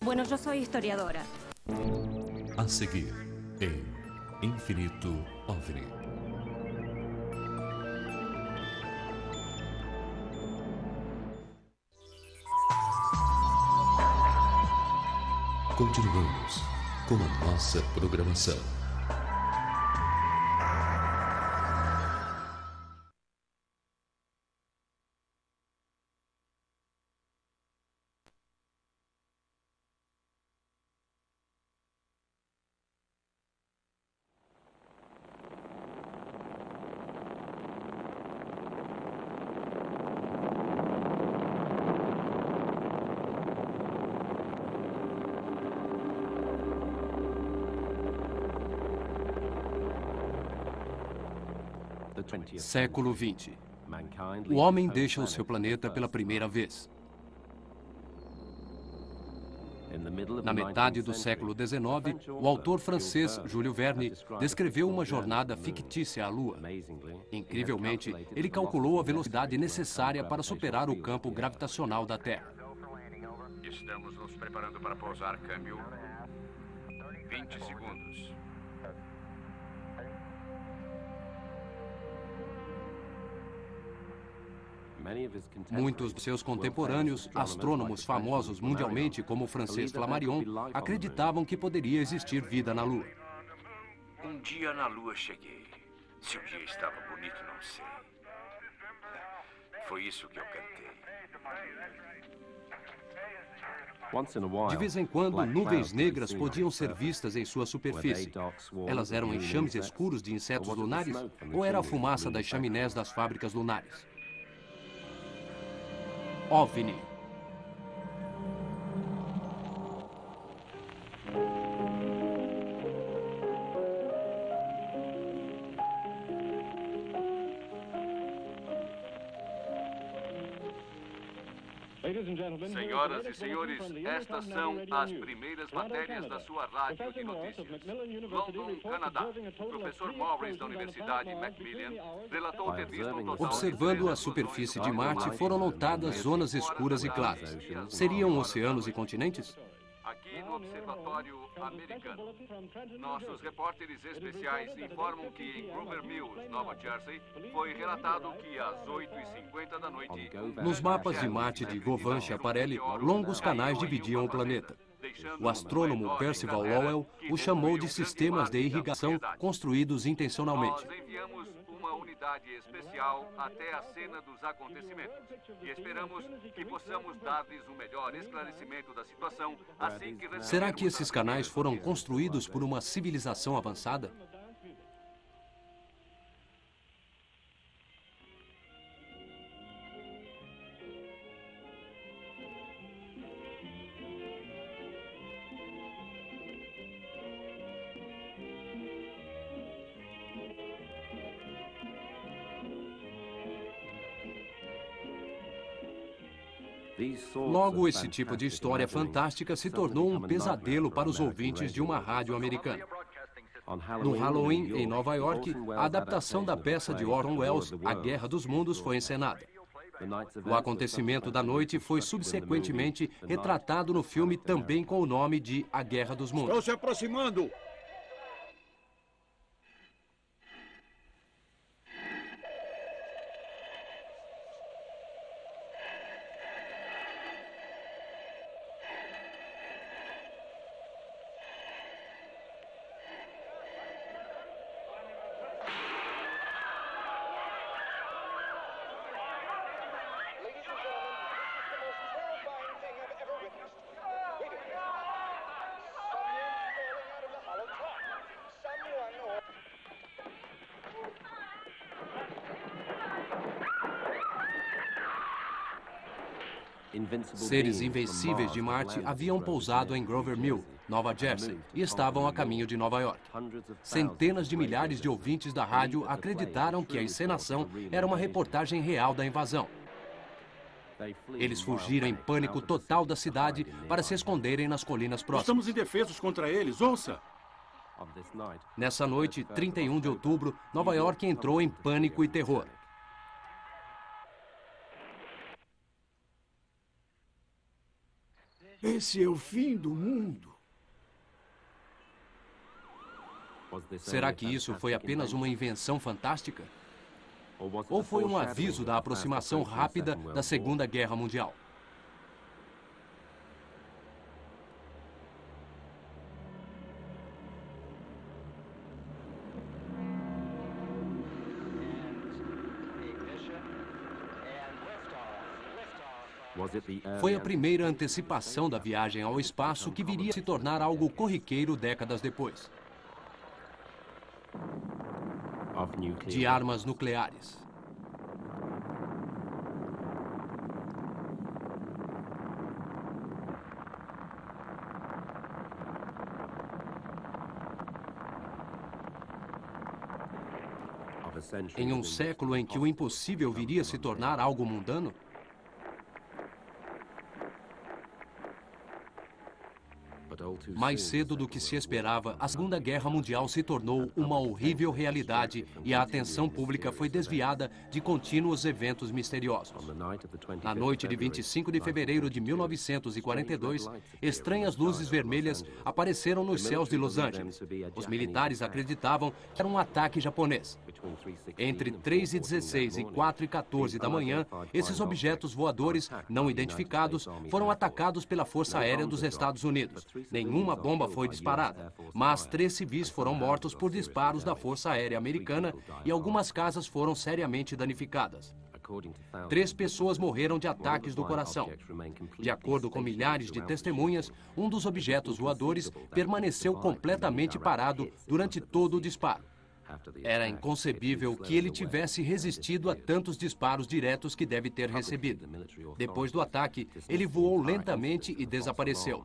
Bueno, yo soy historiadora. A seguir, em Infinito OVNI. Continuamos com a nossa programação. Século XX. O homem deixa o seu planeta pela primeira vez. Na metade do século XIX, o autor francês Jules Verne descreveu uma jornada fictícia à Lua. Incrivelmente, ele calculou a velocidade necessária para superar o campo gravitacional da Terra. Estamos nos preparando para pousar, câmbio. 20 segundos. Muitos de seus contemporâneos, astrônomos famosos mundialmente como o francês Flammarion, acreditavam que poderia existir vida na Lua. Um dia na Lua cheguei. Se o dia estava bonito, não sei. Foi isso que eu cantei. De vez em quando, nuvens negras podiam ser vistas em sua superfície. Elas eram enxames escuros de insetos lunares ou era a fumaça das chaminés das fábricas lunares? OVNI. Senhoras e senhores, estas são as primeiras matérias da sua rádio de notícias. London, Canadá. Professor Morris, da Universidade Macmillan, relatou ter visto um total de Observando a superfície de Marte, foram notadas zonas escuras e claras. Seriam oceanos e continentes? aqui no Observatório Americano. Nossos repórteres especiais informam que em Grover Mills, Nova Jersey, foi relatado que às 8h50 da noite... Nos mapas de Marte de Govan Schiaparelli, longos canais dividiam o planeta. O astrônomo Percival Lowell o chamou de sistemas de irrigação construídos intencionalmente. Nós enviamos uma unidade especial até a cena dos acontecimentos e esperamos que possamos dar-lhes o melhor esclarecimento da situação assim que recebermos... Será que esses canais foram construídos por uma civilização avançada? Logo, esse tipo de história fantástica se tornou um pesadelo para os ouvintes de uma rádio americana. No Halloween, em Nova York, a adaptação da peça de Orson Welles, A Guerra dos Mundos, foi encenada. O acontecimento da noite foi subsequentemente retratado no filme também com o nome de A Guerra dos Mundos. Estão se aproximando! Seres invencíveis de Marte haviam pousado em Grover Mill, Nova Jersey, e estavam a caminho de Nova York. Centenas de milhares de ouvintes da rádio acreditaram que a encenação era uma reportagem real da invasão. Eles fugiram em pânico total da cidade para se esconderem nas colinas próximas. Estamos indefesos contra eles, ouça! Nessa noite, 31 de outubro, Nova York entrou em pânico e terror. Esse é o fim do mundo. Será que isso foi apenas uma invenção fantástica? Ou foi um aviso da aproximação rápida da Segunda Guerra Mundial? Foi a primeira antecipação da viagem ao espaço que viria a se tornar algo corriqueiro décadas depois. De armas nucleares. Em um século em que o impossível viria a se tornar algo mundano? Mais cedo do que se esperava, a Segunda Guerra Mundial se tornou uma horrível realidade e a atenção pública foi desviada de contínuos eventos misteriosos. Na noite de 25 de fevereiro de 1942, estranhas luzes vermelhas apareceram nos céus de Los Angeles. Os militares acreditavam que era um ataque japonês. Entre 3h16 e 4h14 da manhã, esses objetos voadores não identificados foram atacados pela Força Aérea dos Estados Unidos. Nenhuma bomba foi disparada, mas 3 civis foram mortos por disparos da Força Aérea Americana e algumas casas foram seriamente danificadas. 3 pessoas morreram de ataques do coração. De acordo com milhares de testemunhas, um dos objetos voadores permaneceu completamente parado durante todo o disparo. Era inconcebível que ele tivesse resistido a tantos disparos diretos que deve ter recebido. Depois do ataque, ele voou lentamente e desapareceu.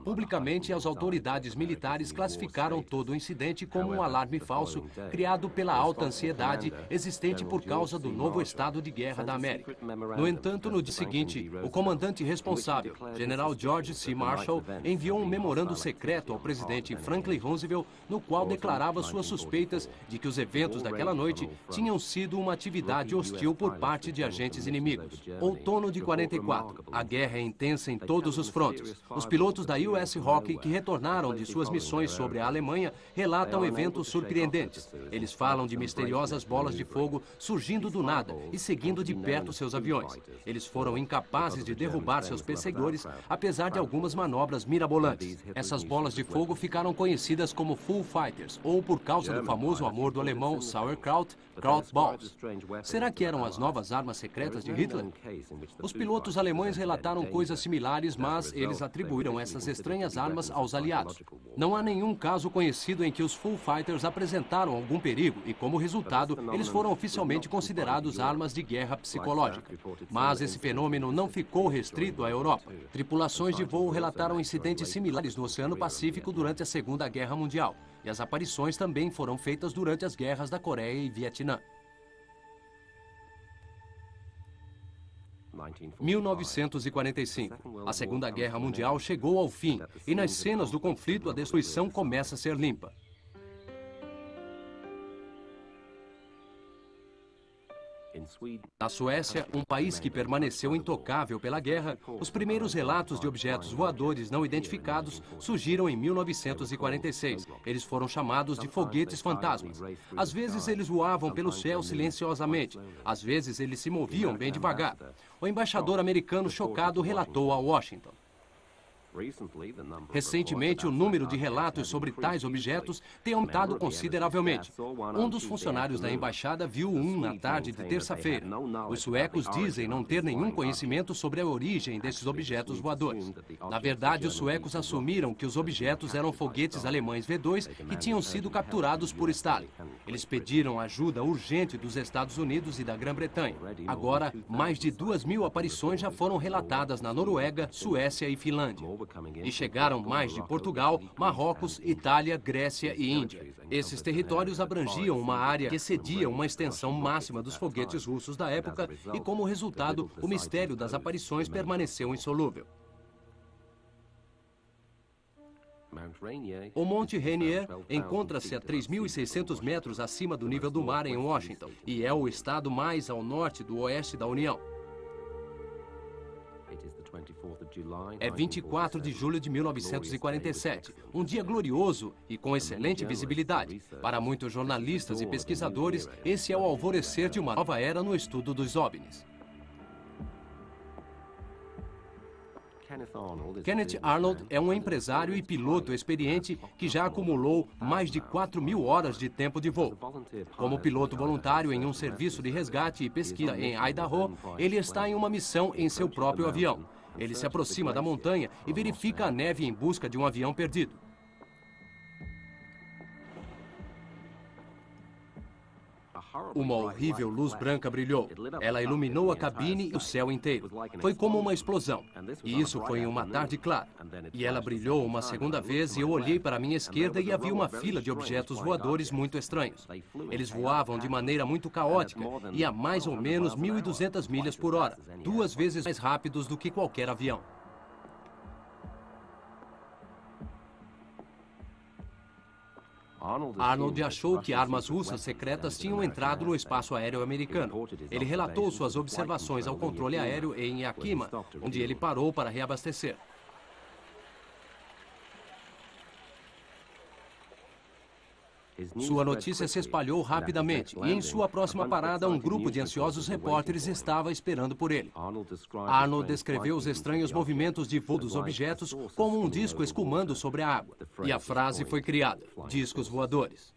Publicamente, as autoridades militares classificaram todo o incidente como um alarme falso criado pela alta ansiedade existente por causa do novo estado de guerra da América. No entanto, no dia seguinte, o comandante responsável, General George C. Marshall, enviou um memorando secreto ao presidente Franklin Roosevelt, no qual declarava suas suspeitas de que os eventos daquela noite tinham sido uma atividade hostil por parte de agentes inimigos. Outono de 44. A guerra é intensa em todos os frontes. Os pilotos da US Hockey que retornaram de suas missões sobre a Alemanha relatam eventos surpreendentes. Eles falam de misteriosas bolas de fogo surgindo do nada e seguindo de perto seus aviões. Eles foram incapazes de derrubar seus perseguidores, apesar de algumas manobras mirabolantes. Essas bolas de fogo ficaram conhecidas como Foo Fighters, ou por causa do famoso amor do alemão Sauerkraut, Krautballs. Será que eram as novas armas secretas de Hitler? Os pilotos alemães relataram coisas similares, mas eles atribuíram essas estranhas armas aos aliados. Não há nenhum caso conhecido em que os Foo Fighters apresentaram algum perigo e, como resultado, eles foram oficialmente considerados armas de guerra psicológica. Mas esse fenômeno não ficou restrito à Europa. Tripulações de voo relataram incidentes similares no Oceano Pacífico durante a Segunda Guerra Mundial. E as aparições também foram feitas durante as guerras da Coreia e Vietnã. 1945. A Segunda Guerra Mundial chegou ao fim e nas cenas do conflito a destruição começa a ser limpa. Na Suécia, um país que permaneceu intocável pela guerra, os primeiros relatos de objetos voadores não identificados surgiram em 1946. Eles foram chamados de foguetes fantasmas. Às vezes eles voavam pelo céu silenciosamente, às vezes eles se moviam bem devagar. O embaixador americano chocado relatou a Washington. Recentemente, o número de relatos sobre tais objetos tem aumentado consideravelmente. Um dos funcionários da embaixada viu um na tarde de terça-feira. Os suecos dizem não ter nenhum conhecimento sobre a origem desses objetos voadores. Na verdade, os suecos assumiram que os objetos eram foguetes alemães V-2 que tinham sido capturados por Stalin. Eles pediram ajuda urgente dos Estados Unidos e da Grã-Bretanha. Agora, mais de 2.000 aparições já foram relatadas na Noruega, Suécia e Finlândia. E chegaram mais de Portugal, Marrocos, Itália, Grécia e Índia. Esses territórios abrangiam uma área que excedia uma extensão máxima dos foguetes russos da época e, como resultado, o mistério das aparições permaneceu insolúvel. O Monte Rainier encontra-se a 3.600 metros acima do nível do mar em Washington e é o estado mais ao norte do oeste da União. É 24 de julho de 1947, um dia glorioso e com excelente visibilidade. Para muitos jornalistas e pesquisadores, esse é o alvorecer de uma nova era no estudo dos OVNIs. Kenneth Arnold é um empresário e piloto experiente que já acumulou mais de 4.000 horas de tempo de voo. Como piloto voluntário em um serviço de resgate e pesquisa em Idaho, ele está em uma missão em seu próprio avião. Ele se aproxima da montanha e verifica a neve em busca de um avião perdido. Uma horrível luz branca brilhou. Ela iluminou a cabine e o céu inteiro. Foi como uma explosão. E isso foi em uma tarde clara. E ela brilhou uma segunda vez e eu olhei para a minha esquerda e havia uma fila de objetos voadores muito estranhos. Eles voavam de maneira muito caótica e a mais ou menos 1.200 milhas por hora, 2 vezes mais rápidos do que qualquer avião. Arnold achou que armas russas secretas tinham entrado no espaço aéreo americano. Ele relatou suas observações ao controle aéreo em Yakima, onde ele parou para reabastecer. Sua notícia se espalhou rapidamente e em sua próxima parada um grupo de ansiosos repórteres estava esperando por ele. Arnold descreveu os estranhos movimentos de voo dos objetos como um disco escumando sobre a água. E a frase foi criada: discos voadores.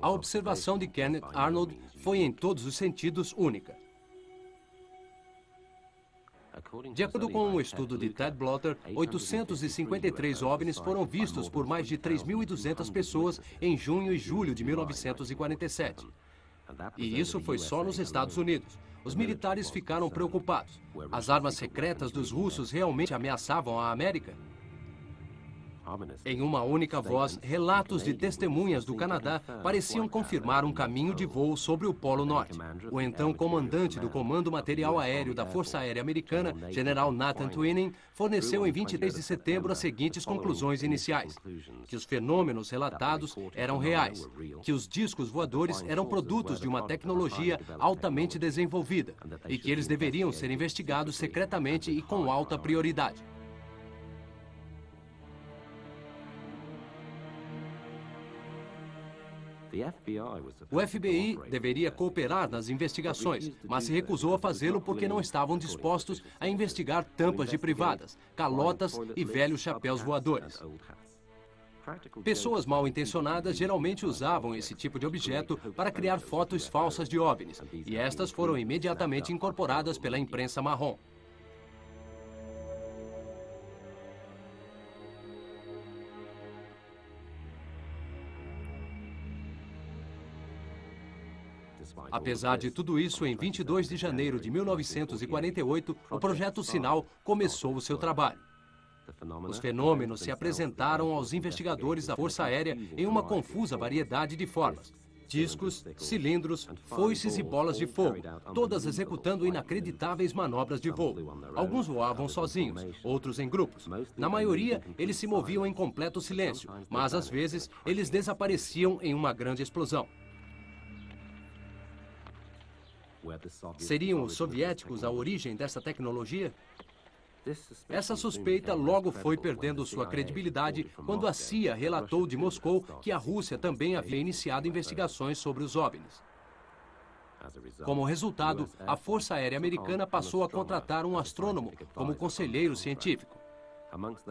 A observação de Kenneth Arnold foi em todos os sentidos única. De acordo com um estudo de Ted Blotter, 853 OVNIs foram vistos por mais de 3.200 pessoas em junho e julho de 1947. E isso foi só nos Estados Unidos. Os militares ficaram preocupados. As armas secretas dos russos realmente ameaçavam a América? Em uma única voz, relatos de testemunhas do Canadá pareciam confirmar um caminho de voo sobre o Polo Norte. O então comandante do Comando Material Aéreo da Força Aérea Americana, General Nathan Twining, forneceu em 23 de setembro as seguintes conclusões iniciais: que os fenômenos relatados eram reais, que os discos voadores eram produtos de uma tecnologia altamente desenvolvida e que eles deveriam ser investigados secretamente e com alta prioridade. O FBI deveria cooperar nas investigações, mas se recusou a fazê-lo porque não estavam dispostos a investigar tampas de privadas, calotas e velhos chapéus voadores. Pessoas mal intencionadas geralmente usavam esse tipo de objeto para criar fotos falsas de OVNIs, e estas foram imediatamente incorporadas pela imprensa marrom. Apesar de tudo isso, em 22 de janeiro de 1948, o Projeto Sinal começou o seu trabalho. Os fenômenos se apresentaram aos investigadores da Força Aérea em uma confusa variedade de formas. Discos, cilindros, foices e bolas de fogo, todas executando inacreditáveis manobras de voo. Alguns voavam sozinhos, outros em grupos. Na maioria, eles se moviam em completo silêncio, mas às vezes eles desapareciam em uma grande explosão. Seriam os soviéticos a origem dessa tecnologia? Essa suspeita logo foi perdendo sua credibilidade quando a CIA relatou de Moscou que a Rússia também havia iniciado investigações sobre os OVNIs. Como resultado, a Força Aérea Americana passou a contratar um astrônomo como conselheiro científico.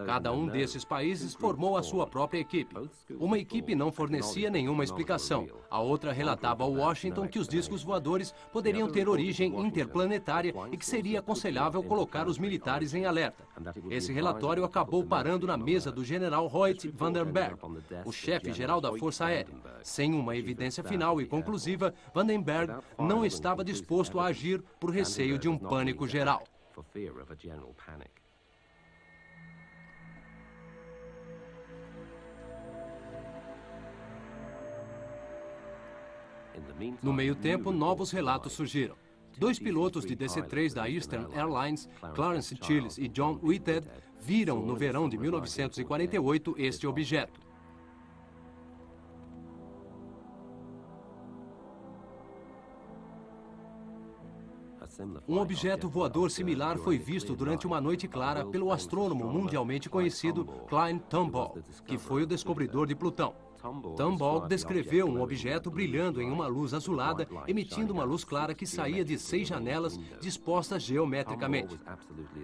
Cada um desses países formou a sua própria equipe. Uma equipe não fornecia nenhuma explicação. A outra relatava a Washington que os discos voadores poderiam ter origem interplanetária e que seria aconselhável colocar os militares em alerta. Esse relatório acabou parando na mesa do general Hoyt Vandenberg, o chefe-geral da Força Aérea. Sem uma evidência final e conclusiva, Vandenberg não estava disposto a agir por receio de um pânico geral. No meio tempo, novos relatos surgiram. 2 pilotos de DC-3 da Eastern Airlines, Clarence Chiles e John Whitehead, viram no verão de 1948 este objeto. Um objeto voador similar foi visto durante uma noite clara pelo astrônomo mundialmente conhecido Klein Tombaugh, que foi o descobridor de Plutão. Tombaugh descreveu um objeto brilhando em uma luz azulada, emitindo uma luz clara que saía de 6 janelas dispostas geometricamente.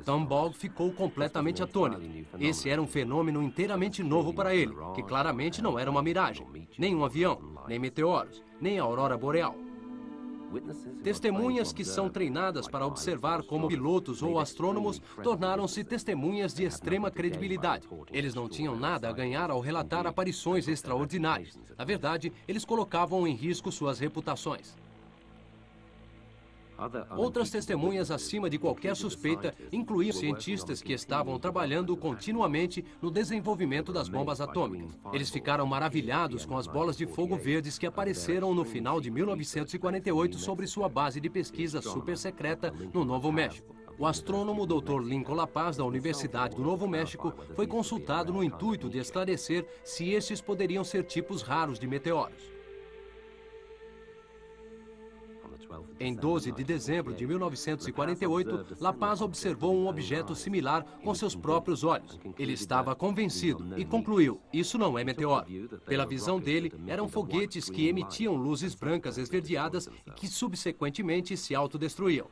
Tombaugh ficou completamente atônito. Esse era um fenômeno inteiramente novo para ele, que claramente não era uma miragem, nem um avião, nem meteoros, nem a aurora boreal. Testemunhas que são treinadas para observar como pilotos ou astrônomos tornaram-se testemunhas de extrema credibilidade. Eles não tinham nada a ganhar ao relatar aparições extraordinárias. Na verdade, eles colocavam em risco suas reputações. Outras testemunhas acima de qualquer suspeita incluíam cientistas que estavam trabalhando continuamente no desenvolvimento das bombas atômicas. Eles ficaram maravilhados com as bolas de fogo verdes que apareceram no final de 1948 sobre sua base de pesquisa super secreta no Novo México. O astrônomo Dr. Lincoln La Paz, da Universidade do Novo México, foi consultado no intuito de esclarecer se estes poderiam ser tipos raros de meteoros. Em 12 de dezembro de 1948, La Paz observou um objeto similar com seus próprios olhos. Ele estava convencido e concluiu: isso não é meteoro. Pela visão dele, eram foguetes que emitiam luzes brancas esverdeadas e que subsequentemente se autodestruíam.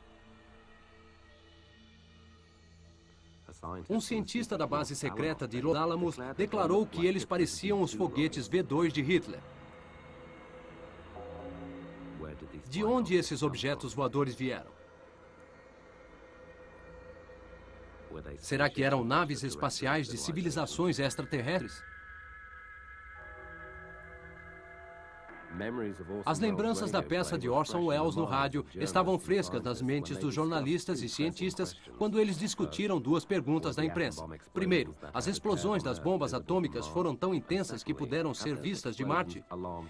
Um cientista da base secreta de Los Alamos declarou que eles pareciam os foguetes V-2 de Hitler. De onde esses objetos voadores vieram? Será que eram naves espaciais de civilizações extraterrestres? As lembranças da peça de Orson Welles no rádio estavam frescas nas mentes dos jornalistas e cientistas quando eles discutiram duas perguntas da imprensa. Primeiro, as explosões das bombas atômicas foram tão intensas que puderam ser vistas de Marte?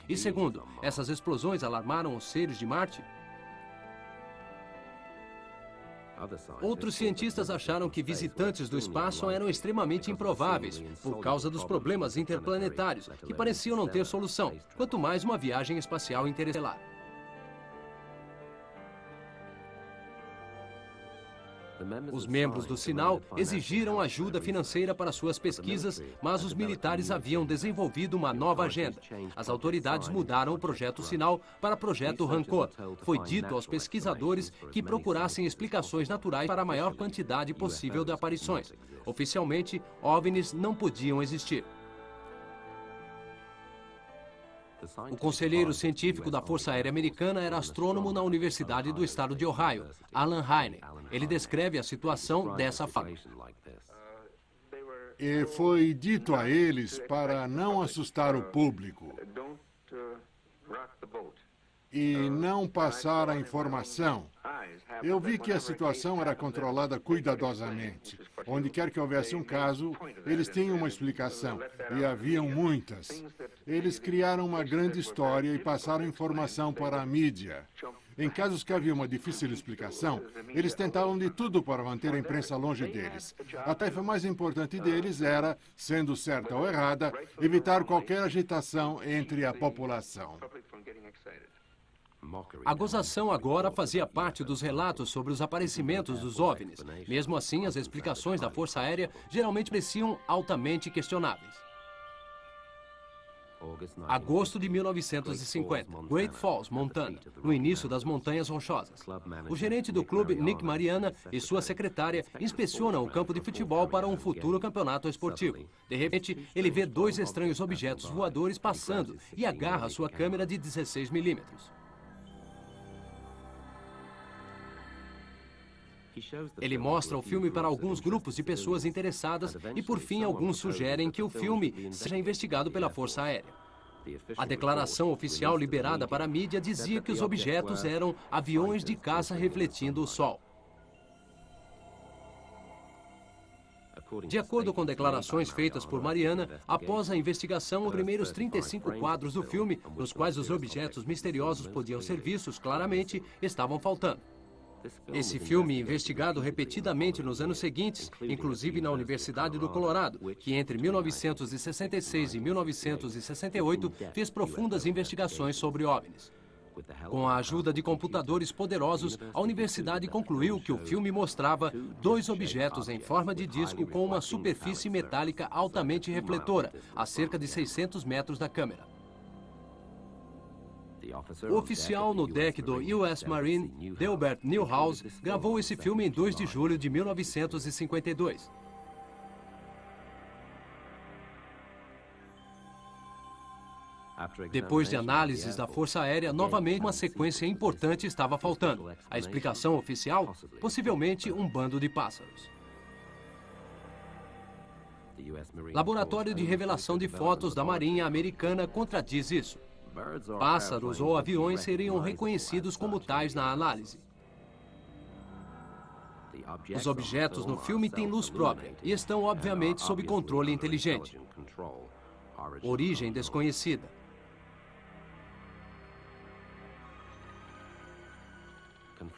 E segundo, essas explosões alarmaram os seres de Marte? Outros cientistas acharam que visitantes do espaço eram extremamente improváveis por causa dos problemas interplanetários, que pareciam não ter solução, quanto mais uma viagem espacial interestelar. Os membros do Sinal exigiram ajuda financeira para suas pesquisas, mas os militares haviam desenvolvido uma nova agenda. As autoridades mudaram o Projeto Sinal para Projeto Rancor. Foi dito aos pesquisadores que procurassem explicações naturais para a maior quantidade possível de aparições. Oficialmente, OVNIs não podiam existir. O conselheiro científico da Força Aérea Americana era astrônomo na Universidade do Estado de Ohio, Alan Heine. Ele descreve a situação dessa forma. E foi dito a eles para não assustar o público e não passar a informação. Eu vi que a situação era controlada cuidadosamente. Onde quer que houvesse um caso, eles tinham uma explicação, e haviam muitas. Eles criaram uma grande história e passaram informação para a mídia. Em casos que havia uma difícil explicação, eles tentavam de tudo para manter a imprensa longe deles. A tarefa mais importante deles era, sendo certa ou errada, evitar qualquer agitação entre a população. A gozação agora fazia parte dos relatos sobre os aparecimentos dos OVNIs. Mesmo assim, as explicações da Força Aérea geralmente pareciam altamente questionáveis. Agosto de 1950, Great Falls, Montana, no início das Montanhas Rochosas. O gerente do clube, Nick Mariana, e sua secretária inspecionam o campo de futebol para um futuro campeonato esportivo. De repente, ele vê dois estranhos objetos voadores passando e agarra sua câmera de 16 milímetros. Ele mostra o filme para alguns grupos de pessoas interessadas e, por fim, alguns sugerem que o filme seja investigado pela Força Aérea. A declaração oficial liberada para a mídia dizia que os objetos eram aviões de caça refletindo o Sol. De acordo com declarações feitas por Mariana, após a investigação, os primeiros 35 quadros do filme, nos quais os objetos misteriosos podiam ser vistos claramente, estavam faltando. Esse filme, investigado repetidamente nos anos seguintes, inclusive na Universidade do Colorado, que entre 1966 e 1968 fez profundas investigações sobre OVNIs. Com a ajuda de computadores poderosos, a universidade concluiu que o filme mostrava 2 objetos em forma de disco com uma superfície metálica altamente refletora, a cerca de 600 metros da câmera. O oficial no deck do US Marine, Delbert Newhouse, gravou esse filme em 2 de julho de 1952. Depois de análises da Força Aérea, novamente uma sequência importante estava faltando. A explicação oficial? Possivelmente um bando de pássaros. Laboratório de Revelação de Fotos da Marinha Americana contradiz isso. Pássaros ou aviões seriam reconhecidos como tais na análise. Os objetos no filme têm luz própria e estão, obviamente, sob controle inteligente. Origem desconhecida.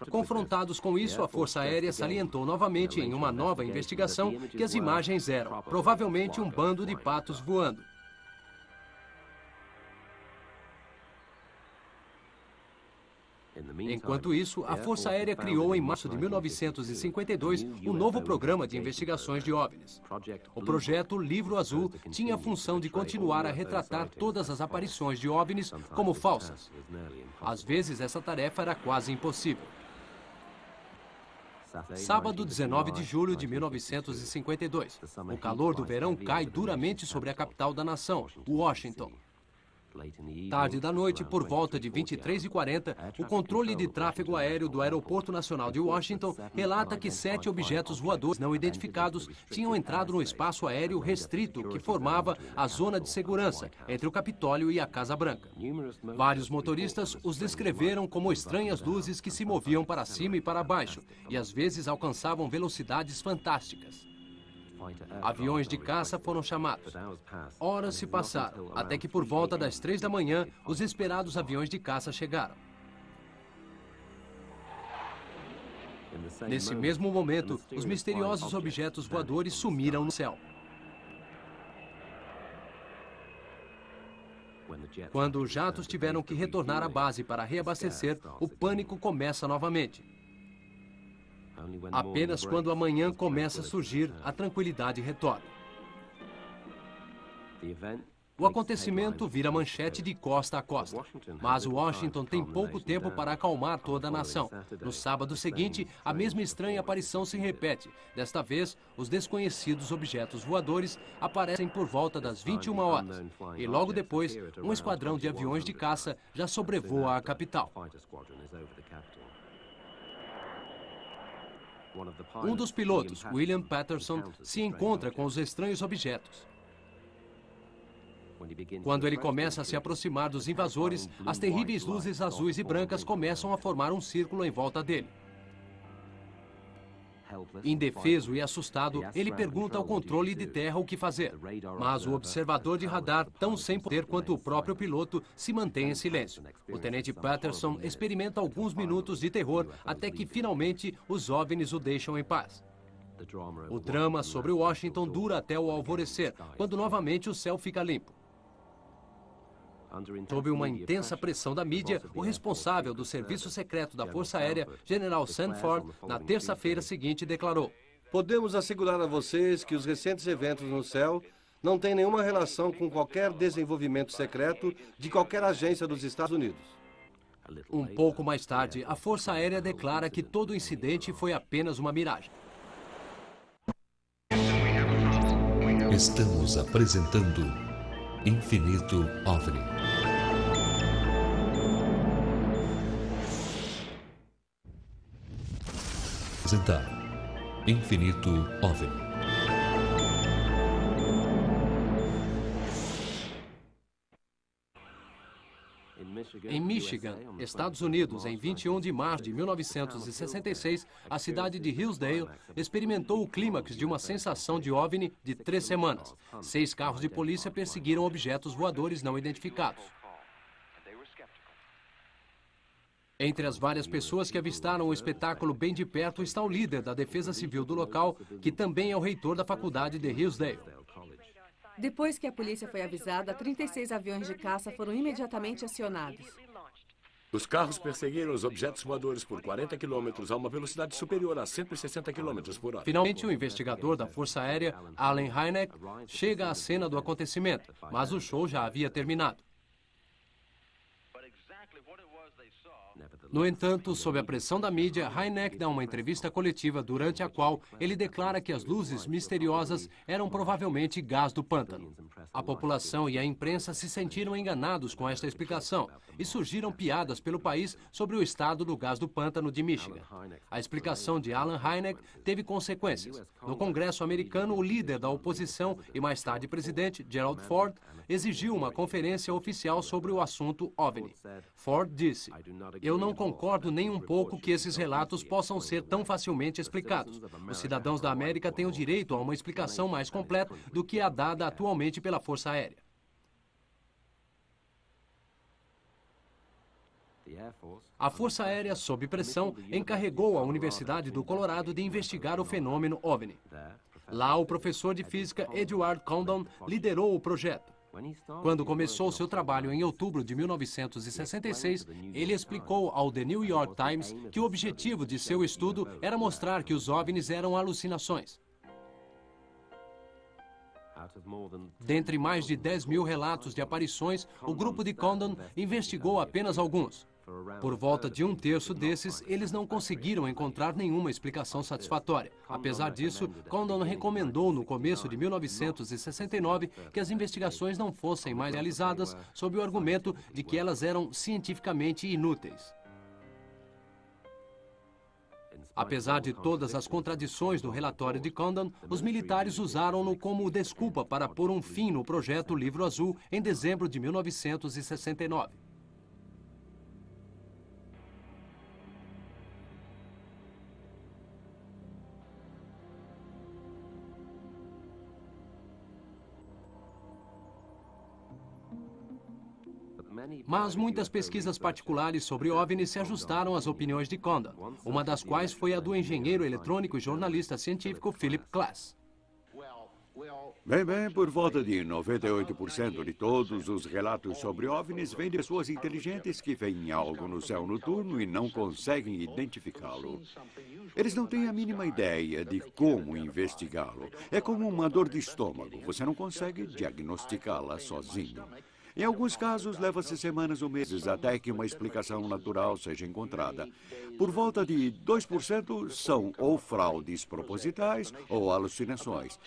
Confrontados com isso, a Força Aérea salientou novamente em uma nova investigação que as imagens eram, provavelmente, um bando de patos voando. Enquanto isso, a Força Aérea criou em março de 1952 um novo programa de investigações de OVNIs. O projeto Livro Azul tinha a função de continuar a retratar todas as aparições de OVNIs como falsas. Às vezes, essa tarefa era quase impossível. Sábado, 19 de julho de 1952. O calor do verão cai duramente sobre a capital da nação, Washington. Tarde da noite, por volta de 23h40, o controle de tráfego aéreo do Aeroporto Nacional de Washington relata que 7 objetos voadores não identificados tinham entrado no espaço aéreo restrito que formava a zona de segurança entre o Capitólio e a Casa Branca. Vários motoristas os descreveram como estranhas luzes que se moviam para cima e para baixo e às vezes alcançavam velocidades fantásticas. Aviões de caça foram chamados. Horas se passaram, até que por volta das 3 da manhã, os esperados aviões de caça chegaram. Nesse mesmo momento, os misteriosos objetos voadores sumiram no céu. Quando os jatos tiveram que retornar à base para reabastecer, o pânico começa novamente. Apenas quando a manhã começa a surgir, a tranquilidade retorna. O acontecimento vira manchete de costa a costa. Mas Washington tem pouco tempo para acalmar toda a nação. No sábado seguinte, a mesma estranha aparição se repete. Desta vez, os desconhecidos objetos voadores aparecem por volta das 21 horas. E logo depois, um esquadrão de aviões de caça já sobrevoa a capital. Um dos pilotos, William Patterson, se encontra com os estranhos objetos. Quando ele começa a se aproximar dos invasores, as terríveis luzes azuis e brancas começam a formar um círculo em volta dele. Indefeso e assustado, ele pergunta ao controle de terra o que fazer. Mas o observador de radar, tão sem poder quanto o próprio piloto, se mantém em silêncio. O tenente Patterson experimenta alguns minutos de terror até que, finalmente, os OVNIs o deixam em paz. O drama sobre Washington dura até o alvorecer, quando novamente o céu fica limpo. Sob uma intensa pressão da mídia, o responsável do Serviço Secreto da Força Aérea, General Sanford, na terça-feira seguinte declarou: "Podemos assegurar a vocês que os recentes eventos no céu não têm nenhuma relação com qualquer desenvolvimento secreto de qualquer agência dos Estados Unidos." Um pouco mais tarde, a Força Aérea declara que todo o incidente foi apenas uma miragem. Estamos apresentando Infinito OVNI. Apresentar Infinito OVNI. Em Michigan, Estados Unidos, em 21 de março de 1966, a cidade de Hillsdale experimentou o clímax de uma sensação de OVNI de 3 semanas. 6 carros de polícia perseguiram objetos voadores não identificados. Entre as várias pessoas que avistaram o espetáculo bem de perto está o líder da Defesa Civil do local, que também é o reitor da faculdade de Hillsdale. Depois que a polícia foi avisada, 36 aviões de caça foram imediatamente acionados. Os carros perseguiram os objetos voadores por 40 quilômetros a uma velocidade superior a 160 quilômetros por hora. Finalmente, o investigador da Força Aérea, Allen Hynek, chega à cena do acontecimento, mas o show já havia terminado. No entanto, sob a pressão da mídia, Hynek dá uma entrevista coletiva durante a qual ele declara que as luzes misteriosas eram provavelmente gás do pântano. A população e a imprensa se sentiram enganados com esta explicação e surgiram piadas pelo país sobre o estado do gás do pântano de Michigan. A explicação de Allen Hynek teve consequências. No Congresso americano, o líder da oposição e mais tarde presidente, Gerald Ford, exigiu uma conferência oficial sobre o assunto OVNI. Ford disse: "Eu não concordo nem um pouco que esses relatos possam ser tão facilmente explicados. Os cidadãos da América têm o direito a uma explicação mais completa do que a dada atualmente pela Força Aérea." A Força Aérea, sob pressão, encarregou a Universidade do Colorado de investigar o fenômeno OVNI. Lá, o professor de física Edward Condon liderou o projeto. Quando começou seu trabalho em outubro de 1966, ele explicou ao The New York Times que o objetivo de seu estudo era mostrar que os OVNIs eram alucinações. Dentre mais de 10 mil relatos de aparições, o grupo de Condon investigou apenas alguns. Por volta de um terço desses, eles não conseguiram encontrar nenhuma explicação satisfatória. Apesar disso, Condon recomendou no começo de 1969 que as investigações não fossem mais realizadas sob o argumento de que elas eram cientificamente inúteis. Apesar de todas as contradições do relatório de Condon, os militares usaram-no como desculpa para pôr um fim no projeto Livro Azul em dezembro de 1969. Mas muitas pesquisas particulares sobre OVNIs se ajustaram às opiniões de Condon, uma das quais foi a do engenheiro eletrônico e jornalista científico Philip Klass. Bem, por volta de 98% de todos os relatos sobre OVNIs vêm de pessoas inteligentes que veem algo no céu noturno e não conseguem identificá-lo. Eles não têm a mínima ideia de como investigá-lo. É como uma dor de estômago, você não consegue diagnosticá-la sozinho. Em alguns casos, leva-se semanas ou meses até que uma explicação natural seja encontrada. Por volta de 2% são ou fraudes propositais ou alucinações.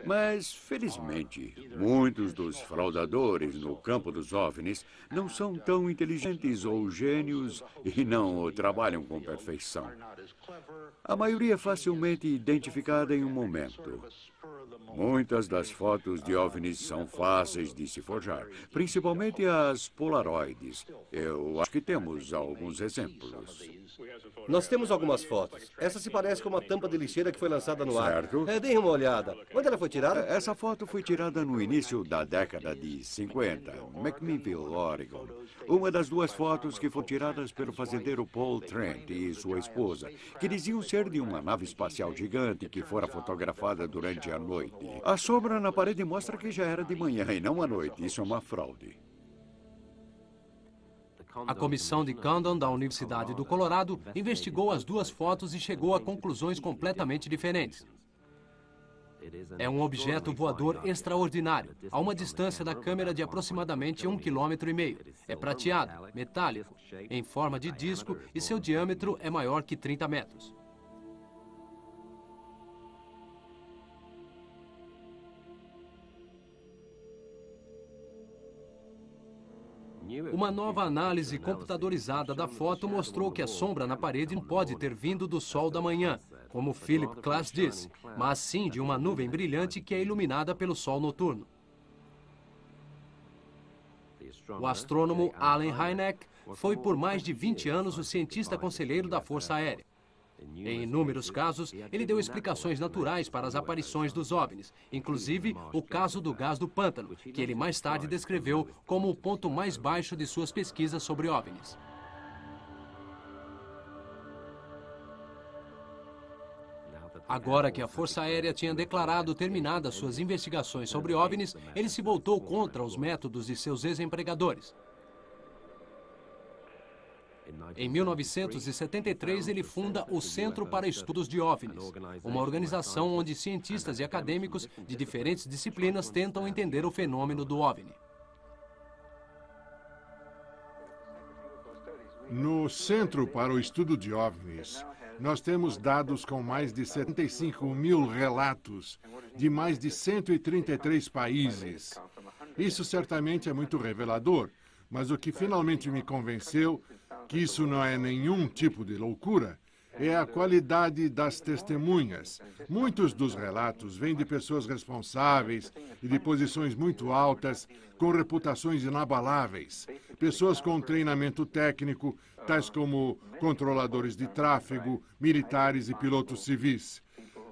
Mas, felizmente, muitos dos fraudadores no campo dos OVNIs não são tão inteligentes ou gênios e não trabalham com perfeição. A maioria é facilmente identificada em um momento. Muitas das fotos de OVNIs são fáceis de se forjar, principalmente as polaroides. Eu acho que temos alguns exemplos. Nós temos algumas fotos. Essa se parece com uma tampa de lixeira que foi lançada no ar. Certo. Deem uma olhada. Onde ela foi tirada? Essa foto foi tirada no início da década de 50, McMinnville, Oregon. Uma das duas fotos que foram tiradas pelo fazendeiro Paul Trent e sua esposa, que diziam ser de uma nave espacial gigante que fora fotografada durante a noite. A sombra na parede mostra que já era de manhã e não à noite. Isso é uma fraude. A comissão de Condon da Universidade do Colorado investigou as duas fotos e chegou a conclusões completamente diferentes. É um objeto voador extraordinário, a uma distância da câmera de aproximadamente 1,5 km. É prateado, metálico, em forma de disco e seu diâmetro é maior que 30 metros. Uma nova análise computadorizada da foto mostrou que a sombra na parede não pode ter vindo do sol da manhã, como Philip Klass disse, mas sim de uma nuvem brilhante que é iluminada pelo sol noturno. O astrônomo Allen Hynek foi por mais de 20 anos o cientista conselheiro da Força Aérea. Em inúmeros casos, ele deu explicações naturais para as aparições dos OVNIs, inclusive o caso do gás do pântano, que ele mais tarde descreveu como o ponto mais baixo de suas pesquisas sobre OVNIs. Agora que a Força Aérea tinha declarado terminadas suas investigações sobre OVNIs, ele se voltou contra os métodos de seus ex-empregadores. Em 1973, ele funda o Centro para Estudos de OVNIs, uma organização onde cientistas e acadêmicos de diferentes disciplinas tentam entender o fenômeno do OVNI. No Centro para o Estudo de OVNIs, nós temos dados com mais de 75 mil relatos de mais de 133 países. Isso certamente é muito revelador, mas o que finalmente me convenceu que isso não é nenhum tipo de loucura é a qualidade das testemunhas. Muitos dos relatos vêm de pessoas responsáveis e de posições muito altas, com reputações inabaláveis. Pessoas com treinamento técnico, tais como controladores de tráfego, militares e pilotos civis.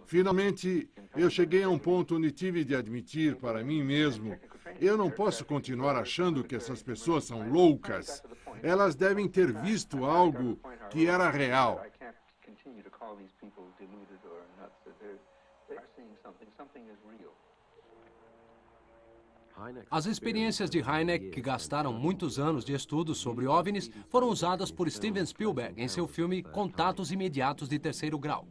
Finalmente, eu cheguei a um ponto onde tive de admitir para mim mesmo: eu não posso continuar achando que essas pessoas são loucas. Elas devem ter visto algo que era real. As experiências de Hynek, que gastaram muitos anos de estudos sobre OVNIs, foram usadas por Steven Spielberg em seu filme Contatos Imediatos de Terceiro Grau.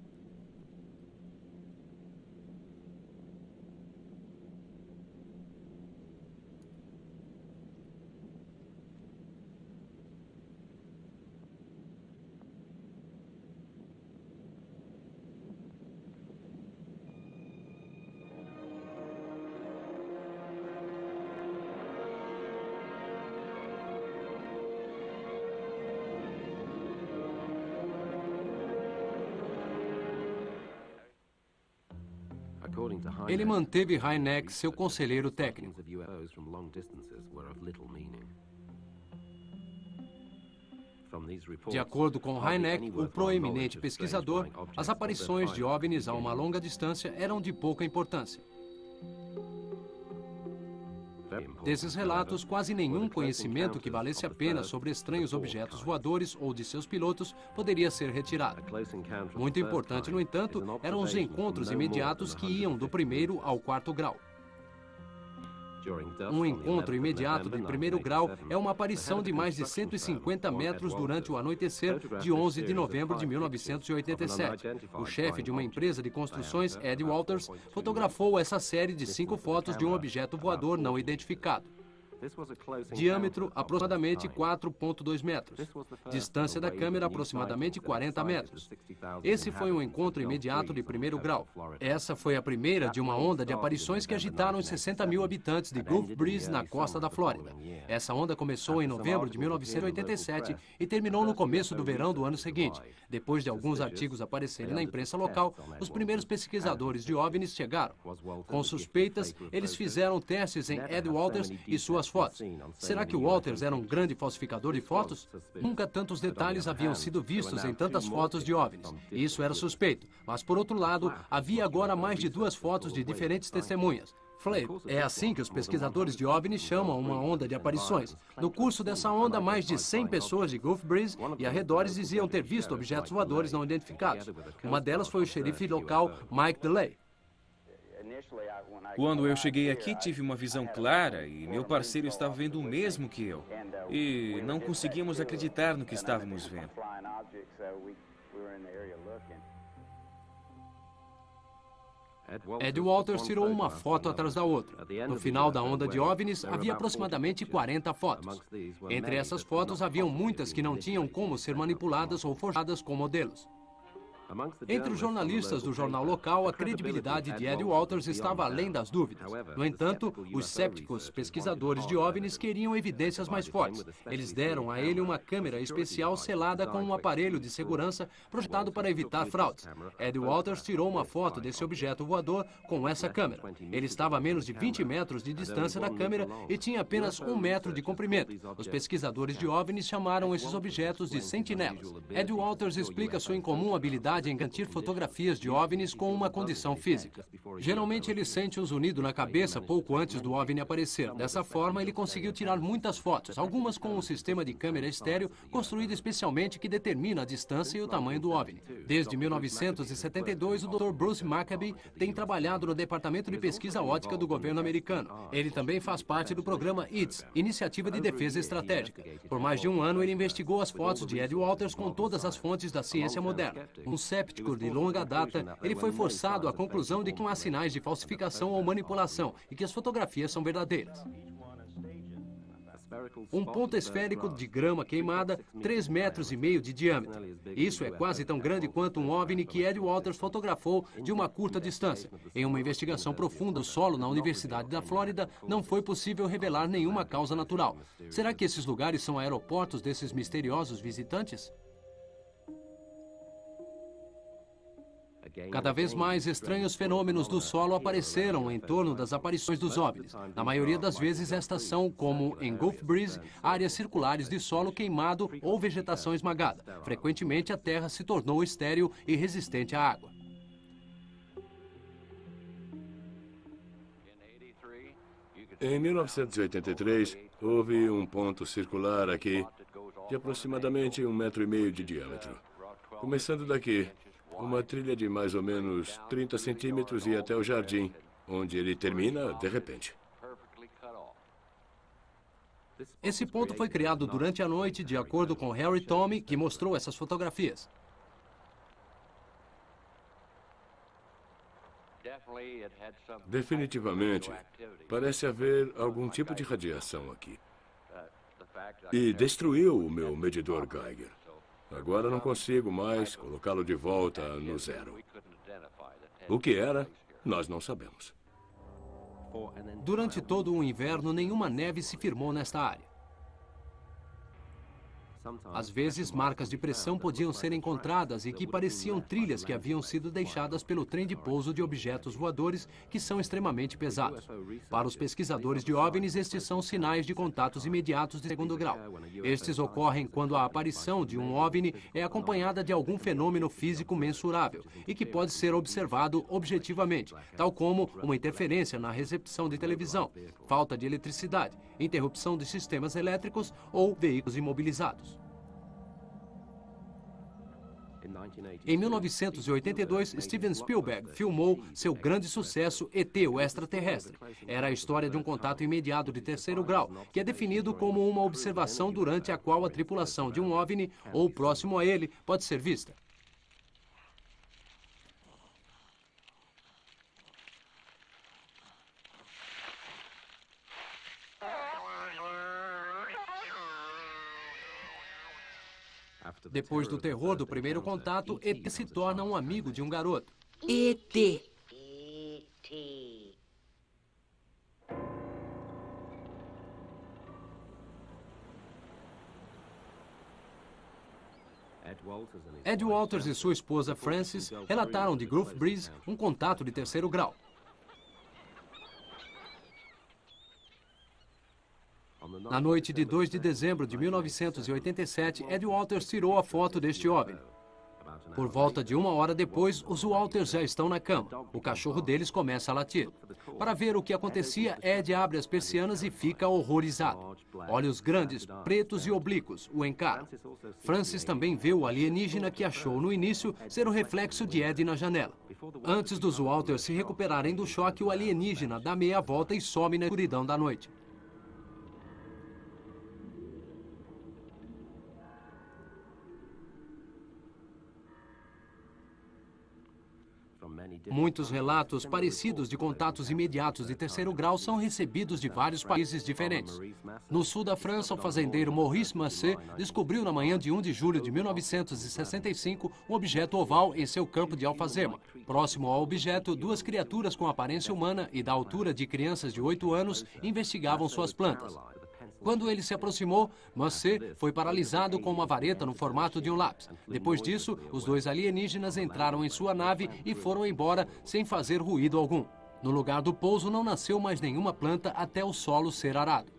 Ele manteve Hynek seu conselheiro técnico. De acordo com Hynek, o proeminente pesquisador, as aparições de OVNIs a uma longa distância eram de pouca importância. Desses relatos, quase nenhum conhecimento que valesse a pena sobre estranhos objetos voadores ou de seus pilotos poderia ser retirado. Muito importante, no entanto, eram os encontros imediatos que iam do primeiro ao quarto grau. Um encontro imediato de primeiro grau é uma aparição de mais de 150 metros durante o anoitecer de 11 de novembro de 1987. O chefe de uma empresa de construções, Ed Walters, fotografou essa série de 5 fotos de um objeto voador não identificado. Diâmetro aproximadamente 4,2 metros. Distância da câmera aproximadamente 40 metros. Esse foi um encontro imediato de primeiro grau. Essa foi a primeira de uma onda de aparições que agitaram os 60 mil habitantes de Gulf Breeze, na costa da Flórida. Essa onda começou em novembro de 1987 e terminou no começo do verão do ano seguinte. Depois de alguns artigos aparecerem na imprensa local, os primeiros pesquisadores de OVNIs chegaram. Com suspeitas, eles fizeram testes em Ed Walters e suas fotos. Será que o Walters era um grande falsificador de fotos? Nunca tantos detalhes haviam sido vistos em tantas fotos de OVNIs. Isso era suspeito. Mas, por outro lado, havia agora mais de 2 fotos de diferentes testemunhas. Flip, é assim que os pesquisadores de OVNIs chamam uma onda de aparições. No curso dessa onda, mais de 100 pessoas de Gulf Breeze e arredores diziam ter visto objetos voadores não identificados. Uma delas foi o xerife local Mike DeLay. Quando eu cheguei aqui, tive uma visão clara e meu parceiro estava vendo o mesmo que eu. E não conseguíamos acreditar no que estávamos vendo. Ed Walters tirou uma foto atrás da outra. No final da onda de OVNIs, havia aproximadamente 40 fotos. Entre essas fotos, haviam muitas que não tinham como ser manipuladas ou forjadas com modelos. Entre os jornalistas do jornal local, a credibilidade de Ed Walters estava além das dúvidas. No entanto, os céticos pesquisadores de OVNIs queriam evidências mais fortes. Eles deram a ele uma câmera especial selada com um aparelho de segurança projetado para evitar fraudes. Ed Walters tirou uma foto desse objeto voador com essa câmera. Ele estava a menos de 20 metros de distância da câmera e tinha apenas 1 metro de comprimento. Os pesquisadores de OVNIs chamaram esses objetos de sentinelas. Ed Walters explica sua incomum habilidade dificuldade em garantir fotografias de OVNIs com uma condição física. Geralmente ele sente um zunido na cabeça pouco antes do OVNI aparecer. Dessa forma, ele conseguiu tirar muitas fotos, algumas com um sistema de câmera estéreo construído especialmente que determina a distância e o tamanho do OVNI. Desde 1972, o Dr. Bruce Maccabee tem trabalhado no Departamento de Pesquisa Óptica do governo americano. Ele também faz parte do programa IDS, Iniciativa de Defesa Estratégica. Por mais de um ano, ele investigou as fotos de Ed Walters com todas as fontes da ciência moderna. Um céptico de longa data, ele foi forçado à conclusão de que não há sinais de falsificação ou manipulação e que as fotografias são verdadeiras. Um ponto esférico de grama queimada, 3,5 metros de diâmetro. Isso é quase tão grande quanto um OVNI que Ed Walters fotografou de uma curta distância. Em uma investigação profunda do solo na Universidade da Flórida, não foi possível revelar nenhuma causa natural. Será que esses lugares são aeroportos desses misteriosos visitantes? Cada vez mais estranhos fenômenos do solo apareceram em torno das aparições dos OVNIs. Na maioria das vezes, estas são, como em Gulf Breeze, áreas circulares de solo queimado ou vegetação esmagada. Frequentemente, a terra se tornou estéril e resistente à água. Em 1983, houve um ponto circular aqui de aproximadamente 1,5 metro de diâmetro. Começando daqui, uma trilha de mais ou menos 30 centímetros e até o jardim, onde ele termina de repente. Esse ponto foi criado durante a noite, de acordo com Harry Tommy, que mostrou essas fotografias. Definitivamente, parece haver algum tipo de radiação aqui. E destruiu o meu medidor Geiger. Agora não consigo mais colocá-lo de volta no zero. O que era, nós não sabemos. Durante todo o inverno, nenhuma neve se firmou nesta área. Às vezes, marcas de pressão podiam ser encontradas e que pareciam trilhas que haviam sido deixadas pelo trem de pouso de objetos voadores que são extremamente pesados. Para os pesquisadores de OVNIs, estes são sinais de contatos imediatos de segundo grau. Estes ocorrem quando a aparição de um OVNI é acompanhada de algum fenômeno físico mensurável e que pode ser observado objetivamente, tal como uma interferência na recepção de televisão, falta de eletricidade, interrupção de sistemas elétricos ou veículos imobilizados. Em 1982, Steven Spielberg filmou seu grande sucesso ET, o Extraterrestre. Era a história de um contato imediato de terceiro grau, que é definido como uma observação durante a qual a tripulação de um OVNI ou próximo a ele pode ser vista. Depois do terror do primeiro contato, ET se torna um amigo de um garoto. ET. Ed Walters e sua esposa Frances relataram de Gulf Breeze um contato de terceiro grau. Na noite de 2 de dezembro de 1987, Ed Walters tirou a foto deste OVNI. Por volta de 1 hora depois, os Walters já estão na cama. O cachorro deles começa a latir. Para ver o que acontecia, Ed abre as persianas e fica horrorizado. Olhos grandes, pretos e oblíquos o encaram. Francis também vê o alienígena que achou no início ser o reflexo de Ed na janela. Antes dos Walters se recuperarem do choque, o alienígena dá meia volta e some na escuridão da noite. Muitos relatos parecidos de contatos imediatos de terceiro grau são recebidos de vários países diferentes. No sul da França, o fazendeiro Maurice Massé descobriu na manhã de 1 de julho de 1965 um objeto oval em seu campo de alfazema. Próximo ao objeto, duas criaturas com aparência humana e da altura de crianças de 8 anos investigavam suas plantas. Quando ele se aproximou, Massé foi paralisado com uma vareta no formato de um lápis. Depois disso, os dois alienígenas entraram em sua nave e foram embora sem fazer ruído algum. No lugar do pouso não nasceu mais nenhuma planta até o solo ser arado.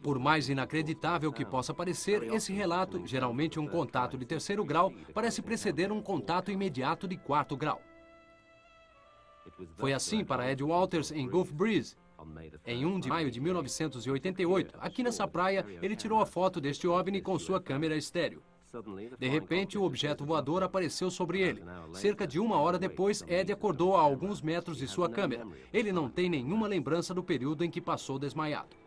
Por mais inacreditável que possa parecer, esse relato, geralmente um contato de 3º grau, parece preceder um contato imediato de 4º grau. Foi assim para Ed Walters em Gulf Breeze. Em 1 de maio de 1988, aqui nessa praia, ele tirou a foto deste OVNI com sua câmera estéreo. De repente, o objeto voador apareceu sobre ele. Cerca de 1 hora depois, Ed acordou a alguns metros de sua câmera. Ele não tem nenhuma lembrança do período em que passou desmaiado.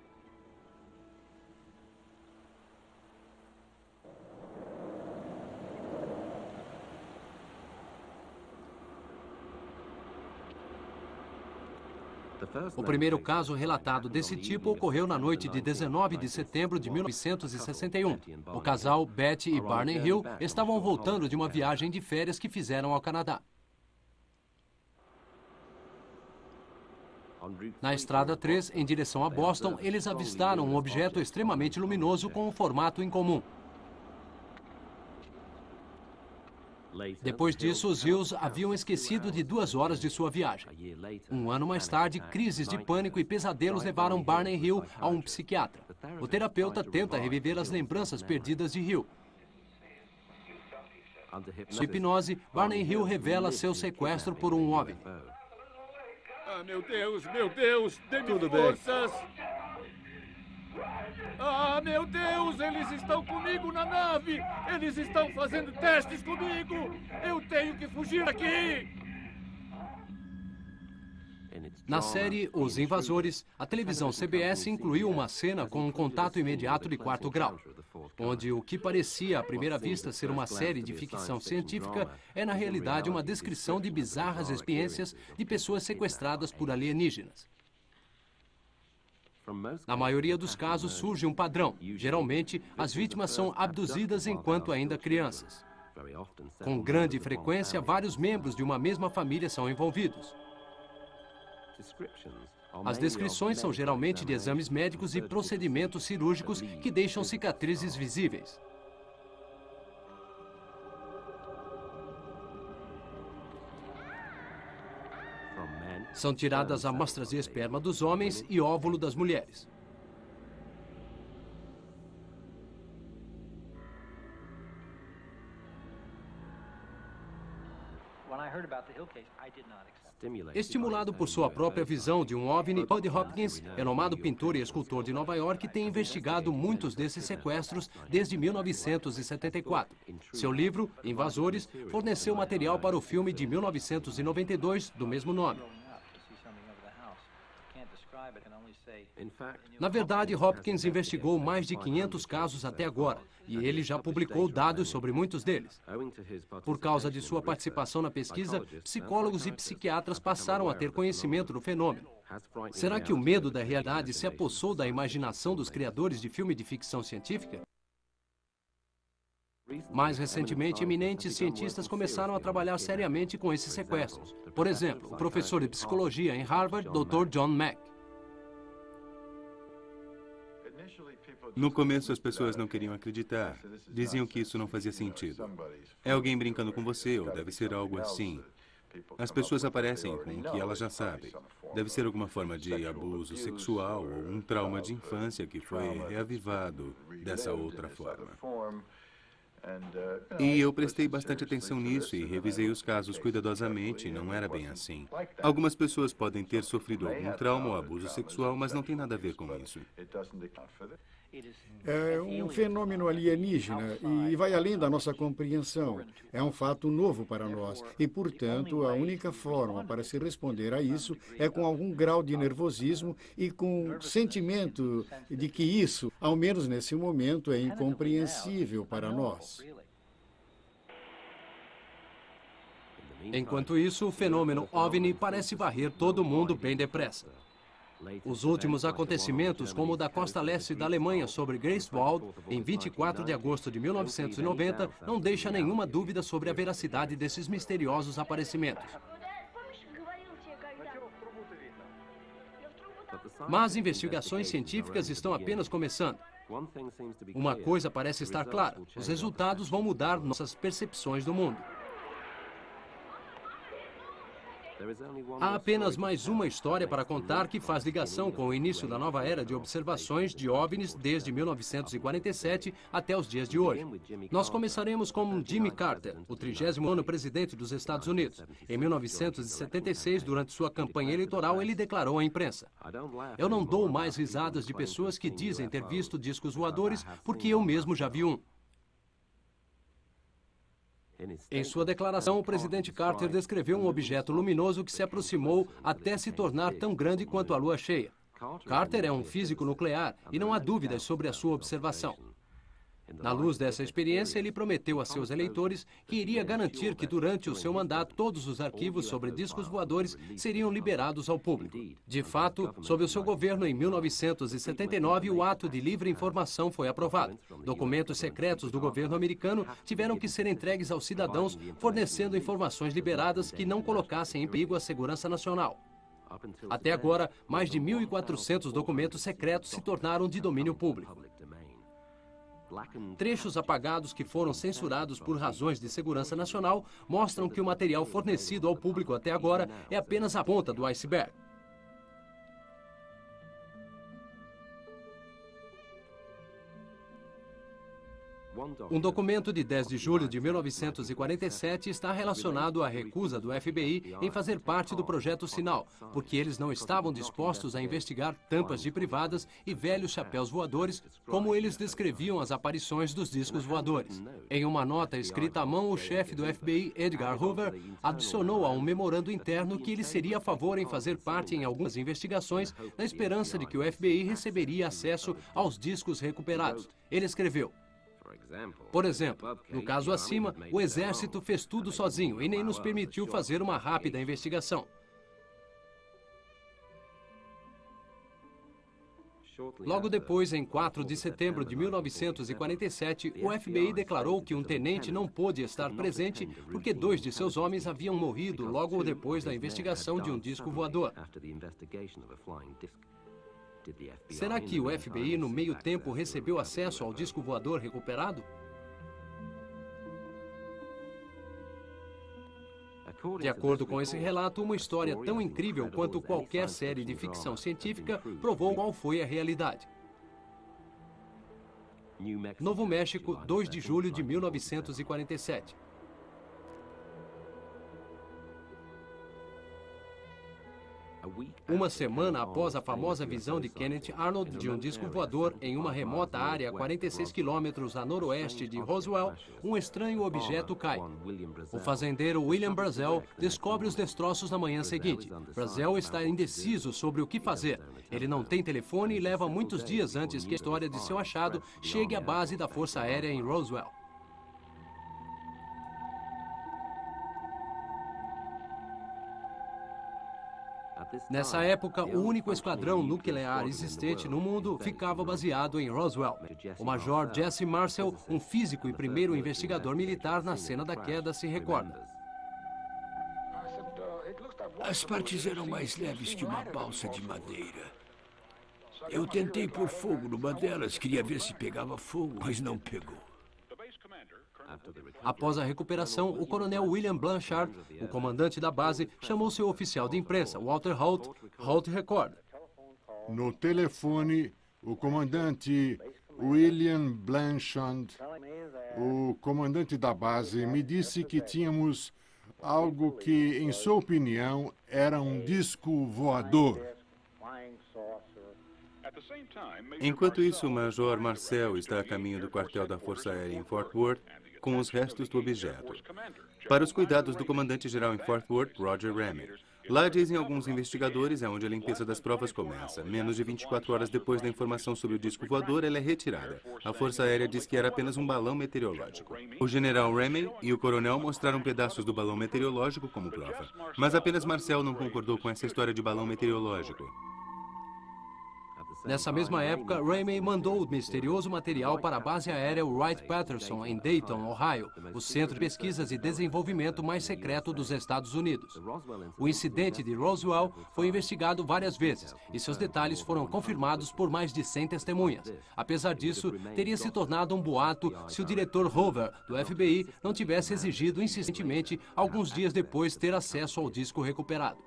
O primeiro caso relatado desse tipo ocorreu na noite de 19 de setembro de 1961. O casal Betty e Barney Hill estavam voltando de uma viagem de férias que fizeram ao Canadá. Na Estrada 3, em direção a Boston, eles avistaram um objeto extremamente luminoso com um formato incomum. Depois disso, os Hills haviam esquecido de 2 horas de sua viagem. 1 ano mais tarde, crises de pânico e pesadelos levaram Barney Hill a um psiquiatra. O terapeuta tenta reviver as lembranças perdidas de Hill. Sob hipnose, Barney Hill revela seu sequestro por um OVNI. Ah, meu Deus, dê-me forças! Ah, meu Deus, eles estão comigo na nave! Eles estão fazendo testes comigo! Eu tenho que fugir daqui! Na série Os Invasores, a televisão CBS incluiu uma cena com um contato imediato de 4º grau, onde o que parecia à primeira vista ser uma série de ficção científica é na realidade uma descrição de bizarras experiências de pessoas sequestradas por alienígenas. Na maioria dos casos surge um padrão. Geralmente, as vítimas são abduzidas enquanto ainda crianças. Com grande frequência, vários membros de uma mesma família são envolvidos. As descrições são geralmente de exames médicos e procedimentos cirúrgicos que deixam cicatrizes visíveis. São tiradas amostras de esperma dos homens e óvulo das mulheres. Estimulado por sua própria visão de um OVNI, Bud Hopkins, renomado pintor e escultor de Nova York, tem investigado muitos desses sequestros desde 1974. Seu livro, Invasores, forneceu material para o filme de 1992 do mesmo nome. Na verdade, Hopkins investigou mais de 500 casos até agora, e ele já publicou dados sobre muitos deles. Por causa de sua participação na pesquisa, psicólogos e psiquiatras passaram a ter conhecimento do fenômeno. Será que o medo da realidade se apossou da imaginação dos criadores de filme de ficção científica? Mais recentemente, eminentes cientistas começaram a trabalhar seriamente com esses sequestros. Por exemplo, o professor de psicologia em Harvard, Dr. John Mack. No começo, as pessoas não queriam acreditar. Diziam que isso não fazia sentido. É alguém brincando com você, ou deve ser algo assim. As pessoas aparecem com o que elas já sabem. Deve ser alguma forma de abuso sexual ou um trauma de infância que foi reavivado dessa outra forma. E eu prestei bastante atenção nisso e revisei os casos cuidadosamente, e não era bem assim. Algumas pessoas podem ter sofrido algum trauma ou abuso sexual, mas não tem nada a ver com isso. É um fenômeno alienígena e vai além da nossa compreensão. É um fato novo para nós e, portanto, a única forma para se responder a isso é com algum grau de nervosismo e com sentimento de que isso, ao menos nesse momento, é incompreensível para nós. Enquanto isso, o fenômeno OVNI parece varrer todo mundo bem depressa. Os últimos acontecimentos, como o da costa leste da Alemanha sobre Greifswald, em 24 de agosto de 1990, não deixa nenhuma dúvida sobre a veracidade desses misteriosos aparecimentos. Mas investigações científicas estão apenas começando. Uma coisa parece estar clara: os resultados vão mudar nossas percepções do mundo. Há apenas mais uma história para contar que faz ligação com o início da nova era de observações de OVNIs desde 1947 até os dias de hoje. Nós começaremos com Jimmy Carter, o 30º presidente dos Estados Unidos. Em 1976, durante sua campanha eleitoral, ele declarou à imprensa: "Eu não dou mais risadas de pessoas que dizem ter visto discos voadores, porque eu mesmo já vi um." Em sua declaração, o presidente Carter descreveu um objeto luminoso que se aproximou até se tornar tão grande quanto a lua cheia. Carter é um físico nuclear e não há dúvidas sobre a sua observação. Na luz dessa experiência, ele prometeu a seus eleitores que iria garantir que durante o seu mandato todos os arquivos sobre discos voadores seriam liberados ao público. De fato, sob o seu governo, em 1979, o Ato de Livre Informação foi aprovado. Documentos secretos do governo americano tiveram que ser entregues aos cidadãos, fornecendo informações liberadas que não colocassem em perigo a segurança nacional. Até agora, mais de 1.400 documentos secretos se tornaram de domínio público. Trechos apagados que foram censurados por razões de segurança nacional mostram que o material fornecido ao público até agora é apenas a ponta do iceberg. Um documento de 10 de julho de 1947 está relacionado à recusa do FBI em fazer parte do Projeto Sinal, porque eles não estavam dispostos a investigar tampas de privadas e velhos chapéus voadores, como eles descreviam as aparições dos discos voadores. Em uma nota escrita à mão, o chefe do FBI, Edgar Hoover, adicionou a um memorando interno que ele seria a favor em fazer parte em algumas investigações, na esperança de que o FBI receberia acesso aos discos recuperados. Ele escreveu: "Por exemplo, no caso acima, o Exército fez tudo sozinho e nem nos permitiu fazer uma rápida investigação." Logo depois, em 4 de setembro de 1947, o FBI declarou que um tenente não pôde estar presente porque 2 de seus homens haviam morrido logo depois da investigação de um disco voador. Será que o FBI, no meio tempo, recebeu acesso ao disco voador recuperado? De acordo com esse relato, uma história tão incrível quanto qualquer série de ficção científica provou qual foi a realidade. Novo México, 2 de julho de 1947. Uma semana após a famosa visão de Kenneth Arnold de um disco voador em uma remota área a 46 quilômetros a noroeste de Roswell, um estranho objeto cai. O fazendeiro William Brazel descobre os destroços na manhã seguinte. Brazel está indeciso sobre o que fazer. Ele não tem telefone e leva muitos dias antes que a história de seu achado chegue à base da Força Aérea em Roswell. Nessa época, o único esquadrão nuclear existente no mundo ficava baseado em Roswell. O Major Jesse Marcel, um físico e primeiro investigador militar na cena da queda, se recorda. As partes eram mais leves que uma balsa de madeira. Eu tentei pôr fogo numa delas, queria ver se pegava fogo, mas não pegou. Após a recuperação, o coronel William Blanchard, o comandante da base, chamou seu oficial de imprensa, Walter Holt. Holt recorda: "No telefone, o comandante William Blanchard, o comandante da base, me disse que tínhamos algo que, em sua opinião, era um disco voador." Enquanto isso, o Major Marcel está a caminho do quartel da Força Aérea em Fort Worth com os restos do objeto, para os cuidados do comandante-geral em Fort Worth, Roger Ramey. Lá, dizem alguns investigadores, é onde a limpeza das provas começa. Menos de 24 horas depois da informação sobre o disco voador, ela é retirada. A Força Aérea diz que era apenas um balão meteorológico. O general Ramey e o coronel mostraram pedaços do balão meteorológico como prova. Mas apenas Marcel não concordou com essa história de balão meteorológico. Nessa mesma época, Ramey mandou o misterioso material para a base aérea Wright-Patterson, em Dayton, Ohio, o centro de pesquisas e desenvolvimento mais secreto dos Estados Unidos. O incidente de Roswell foi investigado várias vezes e seus detalhes foram confirmados por mais de 100 testemunhas. Apesar disso, teria se tornado um boato se o diretor Hoover, do FBI, não tivesse exigido insistentemente, alguns dias depois, ter acesso ao disco recuperado.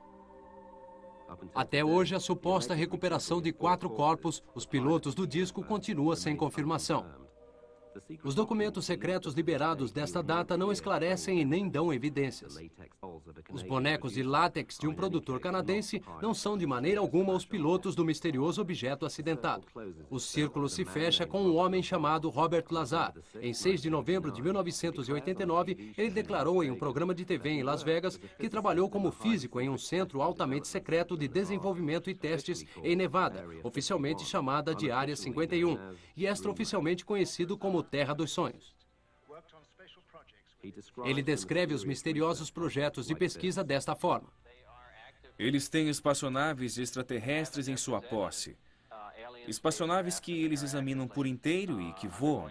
Até hoje, a suposta recuperação de 4 corpos, os pilotos do disco, continua sem confirmação. Os documentos secretos liberados desta data não esclarecem e nem dão evidências. Os bonecos de látex de um produtor canadense não são de maneira alguma os pilotos do misterioso objeto acidentado. O círculo se fecha com um homem chamado Robert Lazar. Em 6 de novembro de 1989, ele declarou em um programa de TV em Las Vegas que trabalhou como físico em um centro altamente secreto de desenvolvimento e testes em Nevada, oficialmente chamada de Área 51, e extraoficialmente conhecido como Terra dos Sonhos. Ele descreve os misteriosos projetos de pesquisa desta forma. Eles têm espaçonaves extraterrestres em sua posse. Espaçonaves que eles examinam por inteiro e que voam.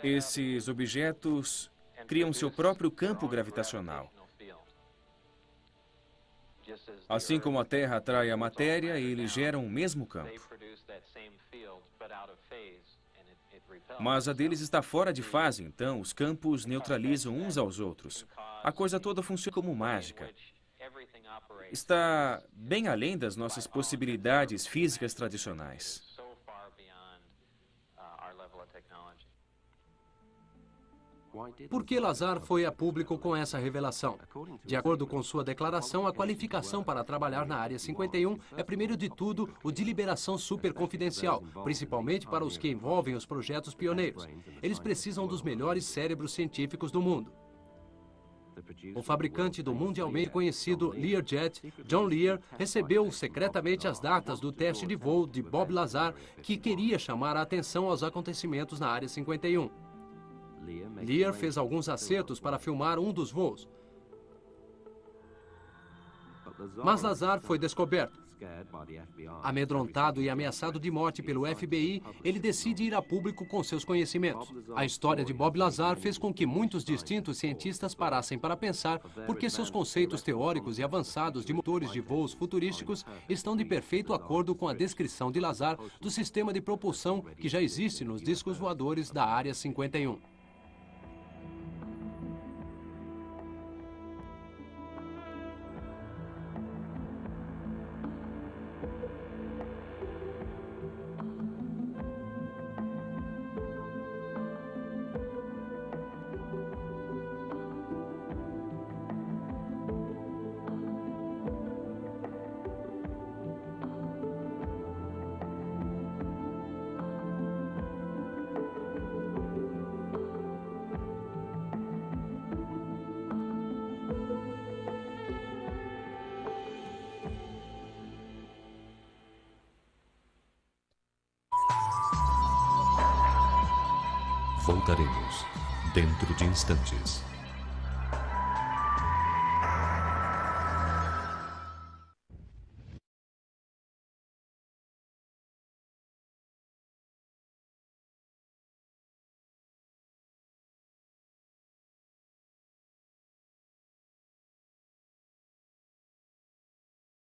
Esses objetos criam seu próprio campo gravitacional. Assim como a Terra atrai a matéria, eles geram o mesmo campo. Mas a deles está fora de fase, então os campos neutralizam uns aos outros. A coisa toda funciona como mágica. Está bem além das nossas possibilidades físicas tradicionais. Por que Lazar foi a público com essa revelação? De acordo com sua declaração, a qualificação para trabalhar na Área 51 é, primeiro de tudo, o de liberação superconfidencial, principalmente para os que envolvem os projetos pioneiros. Eles precisam dos melhores cérebros científicos do mundo. O fabricante do mundialmente conhecido Learjet, John Lear, recebeu secretamente as datas do teste de voo de Bob Lazar, que queria chamar a atenção aos acontecimentos na Área 51. Lear fez alguns acertos para filmar um dos voos. Mas Lazar foi descoberto. Amedrontado e ameaçado de morte pelo FBI, ele decide ir a público com seus conhecimentos. A história de Bob Lazar fez com que muitos distintos cientistas parassem para pensar por que seus conceitos teóricos e avançados de motores de voos futurísticos estão de perfeito acordo com a descrição de Lazar do sistema de propulsão que já existe nos discos voadores da Área 51. Voltaremos dentro de instantes.